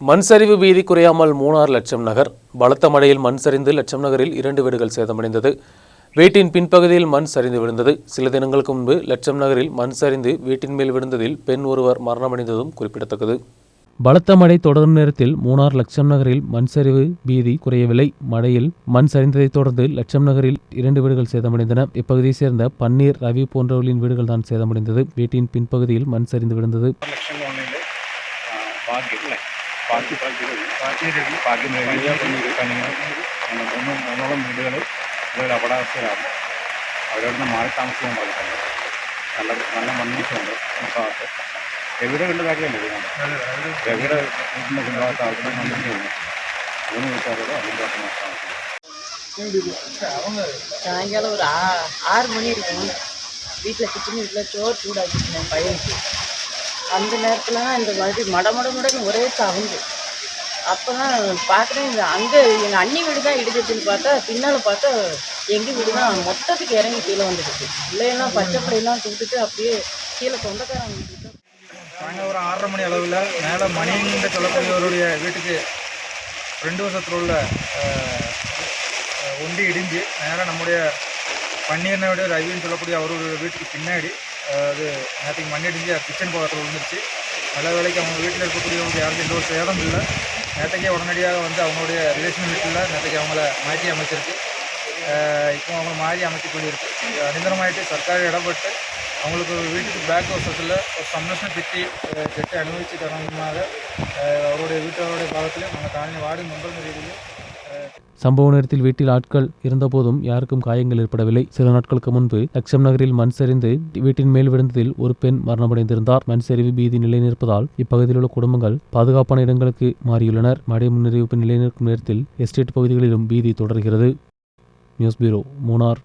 மண் சரிவு பீதி குறையாமல் மூணார் லட்சம் நகர். பலத்த மழையில் மண் சரிந்து லட்சம் நகரில் 2 வீடுகள் சேதமடைந்தது. வீட்டின் பின்பகுதியில் மண் சரிந்து விழுந்தது. சில தினங்களுக்கு முன்பு லட்சம் நகரில் மண் சரிந்து வீட்டின் மேல் விழுந்ததில் பெண் ஒருவர் மரணமடைந்ததும் குறிப்பிடத்தக்கது. பலத்த மழை தொடரும் நேரத்தில் மூணார் லட்சம் நகரில் மண் சரிவு பீதி குறையவில்லை. மழையில் மண் சரிந்ததைத் தொடர்ந்து லட்சம் நகரில் 2 வீடுகள் சேதமடைந்தன. இப்பகுதியைச் சேர்ந்த பன்னீர், ரவி போன்றவர்களின் வீடுகள் தான் சேதமடைந்தது. வீட்டின் பின்பகுதியில் மண் சரிந்து விழுந்தது. മൂന്നോളം വീടുകൾ ഇതൊരു അപകടാവസ്ഥയിലാണ്. അവരവിടുന്ന് മാറി താമസിക്കാൻ പറഞ്ഞിട്ടുണ്ട്. നല്ല മണ്ണീശമുണ്ട് ഭാഗത്ത്. രവിയുടെ വീട്ടിൽ കാര്യമല്ലേ രവിയുടെ വീട്ടിൻ്റെ ഭാഗത്ത് ആൾക്കാർ മണ്ണീശമുണ്ട്. മൂന്ന് വീട്ടുകാരോട് അതിൻ്റെ சாயங்காலம் ஒரு 6 மணி இருக்கும். வீட்டில் கிச்சன் வீட்டில் சோறு சூடாக்கிட்டேன் பையனுக்கு. அந்த நேரத்தில் தான் இந்த மாதிரி மடன்னு ஒரே சவுண்டு. அப்போ தான் பார்க்குறேன், அங்கே எங்கள் அண்ணி வீடு தான் இடிச்சிச்சுன்னு பார்த்தா பின்னால் பார்த்தா எங்கள் வீடு தான் மொத்தத்துக்கு இறங்கி கீழே வந்துடுச்சு. இல்லைன்னா பச்சைப்படையெல்லாம் தூக்கிட்டு அப்படியே கீழே சொந்தக்காரங்க வீட்டுக்கு. சாயங்காலம் ஒரு 6:30 மணி அளவில் மேலே மணின்னு சொல்லக்கூடியவருடைய வீட்டுக்கு 2 வருஷத்தில் உள்ள ஒண்டி இடிஞ்சு நேராக நம்முடைய பன்னீர்னோட ரவின்னு சொல்லக்கூடிய அவருடைய வீட்டுக்கு பின்னாடி அது நேற்றுக்கு மண் இடிஞ்சு கிச்சன் பக்கத்தில் விழுந்துருச்சு. நல்ல வேலைக்கு அவங்க வீட்டில் இருக்கக்கூடியவங்க யாருக்கும் எந்த ஒரு சேதம் இல்லை. நேற்றுக்கே உடனடியாக வந்து அவங்களுடைய ரிலேஷன் வீட்டில் நேற்றுக்கு அவங்கள மாற்றி அமைச்சிருக்கு. இப்போ அவங்க மாறி அமைச்சு கொண்டிருக்கு. அனிந்தரமாயிட்டு சர்க்கார் இடப்பட்டு அவங்களுக்கு வீட்டுக்கு பேக் வருஷத்தில் ஒரு சம்ரஷண திட்டி அனுபவிச்சு தரமாக அவருடைய வீட்டோருடைய பாகத்திலையும் நம்ம காலனி வார்டு மெம்பர் ரீதியிலும். சம்பவ நேரத்தில் வீட்டில் ஆட்கள் இருந்தபோதும் யாருக்கும் காயங்கள் ஏற்படவில்லை. சில நாட்களுக்கு முன்பு லட்சம் நகரில் மண் சரிந்து வீட்டின் மேல் விழுந்ததில் ஒரு பெண் மரணமடைந்திருந்தார். மண் சரிவு பீதி நிலைநிற்பதால் இப்பகுதியில் உள்ள குடும்பங்கள் பாதுகாப்பான இடங்களுக்கு மாறியுள்ளனர். மழை முன்னறிவிப்பு நிலைநிற்கும் நேரத்தில் எஸ்டேட் பகுதிகளிலும் பீதி தொடர்கிறது. News bureau, Munnar.